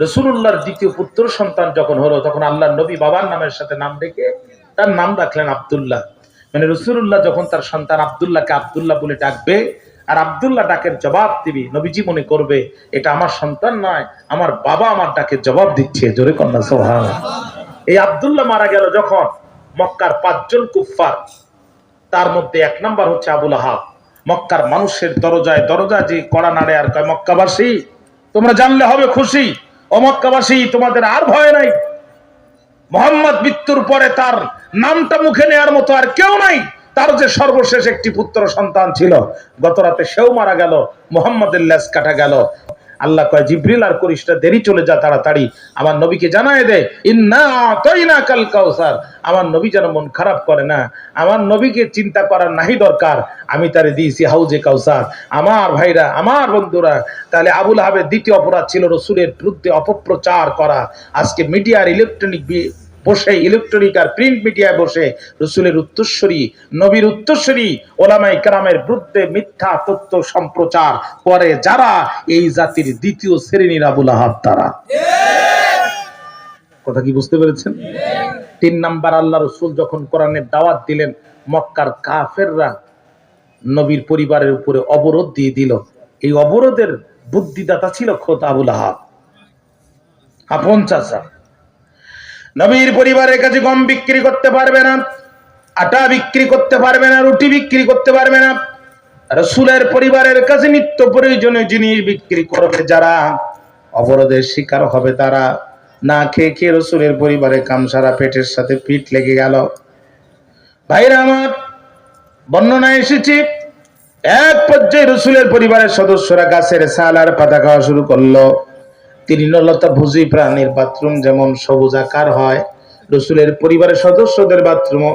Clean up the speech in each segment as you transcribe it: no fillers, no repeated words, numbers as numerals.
রাসূলুল্লাহর দ্বিতীয় পুত্র সন্তান যখন হলো তখন আল্লাহর নবী বাবার নামের সাথে নাম রেখে তার নাম রাখলেন আব্দুল্লাহ। মানে রাসূলুল্লাহ যখন তার সন্তান আব্দুল্লাহকে আব্দুল্লাহ বলে ডাকবে আর আব্দুল্লাহ ডাকের জবাব দিবি, নবীজি মনে করবে এটা আমার সন্তান নয়, আমার বাবা আমার ডাকের জবাব দিচ্ছে। জোরে কন্যা সুবহানাল্লাহ। এই আব্দুল্লাহ মারা গেল যখন, মক্কার 5 জন কুফফার, তার মধ্যে 1 নাম্বার হচ্ছে আবু লাহাব। মক্কার মানুষের দরজায় দরজায় যে কড়া নাড়ে আর কয়, মক্কাবাসী তোমরা জানলে হবে খুশি, ও মক্কাবাসী তোমাদের আর ভয় নাই, মুহাম্মদ মৃত্যুর পরে তার নামটা মুখে নেয়ার মতো আর কেউ নাই। তার যে সর্বশেষ একটি পুত্র সন্তান ছিল, গত রাতে সেও মারা গেল, মুহাম্মদের লেজ কাটা গেল। আল্লাহ কয়, জিবরিল আর করিস না, দেরি, চলে যা তাড়াতাড়ি, আমার নবীকে জানায় দে ইন্না আতাইনাকাল কাউসার। আমার নবী যেন মন খারাপ করে না, আমার নবীকে চিন্তা করার নাহি দরকার, আমি তারে দিয়েছি হাউজে কাউসার। আমার ভাইরা, আমার বন্ধুরা, তাহলে আবু লাহাবের দ্বিতীয় অপরাধ ছিল রসুলের বিরুদ্ধে অপপ্রচার করা। আজকে মিডিয়ার ইলেকট্রনিক বসে, ইলেকট্রনিক আর প্রিন্ট মিডিয়ায় বসে রসুলের উত্তরসূরি, নবীর উত্তরসূরি ওলামায়ে কেরামের বিরুদ্ধে মিথ্যা তথ্য সম্প্রচার করে যারা, এই জাতির দ্বিতীয় শ্রেণীর আবু লাহাব তারা। কথা কি বুঝতে পেরেছেন? 3 নাম্বার, আল্লাহ রসুল যখন কোরআনের দাওয়াত দিলেন, মক্কার কাফেররা নবীর পরিবারের উপরে অবরোধ দিয়ে দিল। এই অবরোধের বুদ্ধিদাতা ছিল খোদ আবু লাহাব, আপন চাচা। নবীর পরিবারের কাছে গম বিক্রি করতে পারবে না, আটা বিক্রি করতে পারবে না, রুটি বিক্রি করতে পারবে না। রাসূলের পরিবারের কাছে নিত্য প্রয়োজনীয় জিনিস বিক্রি করবে যারা, অবরোধের শিকার হবে তারা। না খেয়ে খেয়ে রাসূলের পরিবারে কামসারা পেটের সাথে পিঠ লেগে গেল। ভাইরা আমার, বর্ণনা এসেছে এক পর্যায়ে রাসূলের পরিবারের সদস্যরা গাছের ছাল আর পাতা খাওয়া শুরু করলো। তৃণলতা ভোজী প্রাণীর বাথরুম যেমন সবুজাকার হয়, রাসূলের পরিবারের সদস্যদের বাথরুমও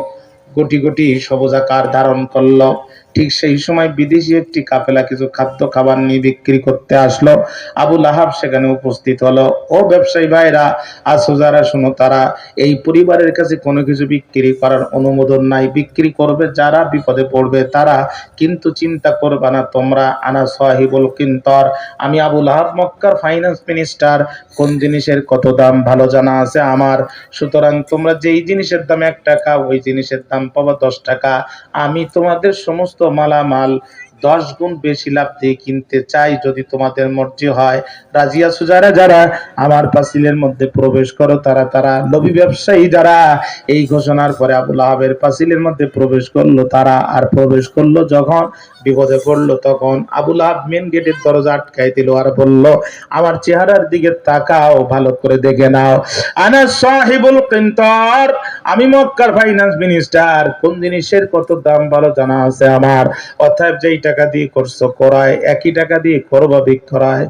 কোটি কোটি সবুজাকার ধারণ করলো। ঠিক সেই সময় বিদেশি একটি কাফেলা কিছু খাদ্য খাবার নিয়ে বিক্রি করতে আসলো। আবু লাহাব সেখানে উপস্থিত হলো। ও ব্যবসায়ী ভাইরা, আসো যারা, শুনো, তারা এই পরিবারের কাছে কোনো কিছু বিক্রি করার অনুমোদন নাই, বিক্রি করবে যারা বিপদে পড়বে তারা, কিন্তু চিন্তা করবে না তোমরা। আনা সাহিবুল কিন্তর, আমি আবু লাহাব মক্কার ফাইন্যান্স মিনিস্টার, কোন জিনিসের কত দাম ভালো জানা আছে আমার। সুতরাং তোমরা যেই জিনিসের দাম 1 টাকা, ওই জিনিসের দাম পাবো 10 টাকা। আমি তোমাদের সমস্ত মালামাল 10 গুণ বেশি লাভ দিয়ে কিনতে চাই, যদি তোমাদের মর্জি হয়। রাজি আছো যারা যারা, আমার পাঁচিলের মধ্যে প্রবেশ করো। তারা তারা লোভী ব্যবসায়ী যারা, এই ঘোষণার পরে আবু লাহাবের পাঁচিলের মধ্যে প্রবেশ করলো তারা। আর প্রবেশ করলো যখন, বিপদে পড়লো তখন আবু লাহাব মেন গেটের দরজা আটকাই দিল আর বলল, আমার চেহারার দিকে তাকাও, ভালো করে দেখে নাও। আনা সাহিবুল কিন্তর, আমি মক্কার ফাইন্যান্স মিনিস্টার, কোন জিনিসের কত দাম ভালো জানা আছে আমার। অতএব যেই টাকা দিয়ে করছো ক্রয়, একই টাকা দিয়ে করবা বিক্রয়।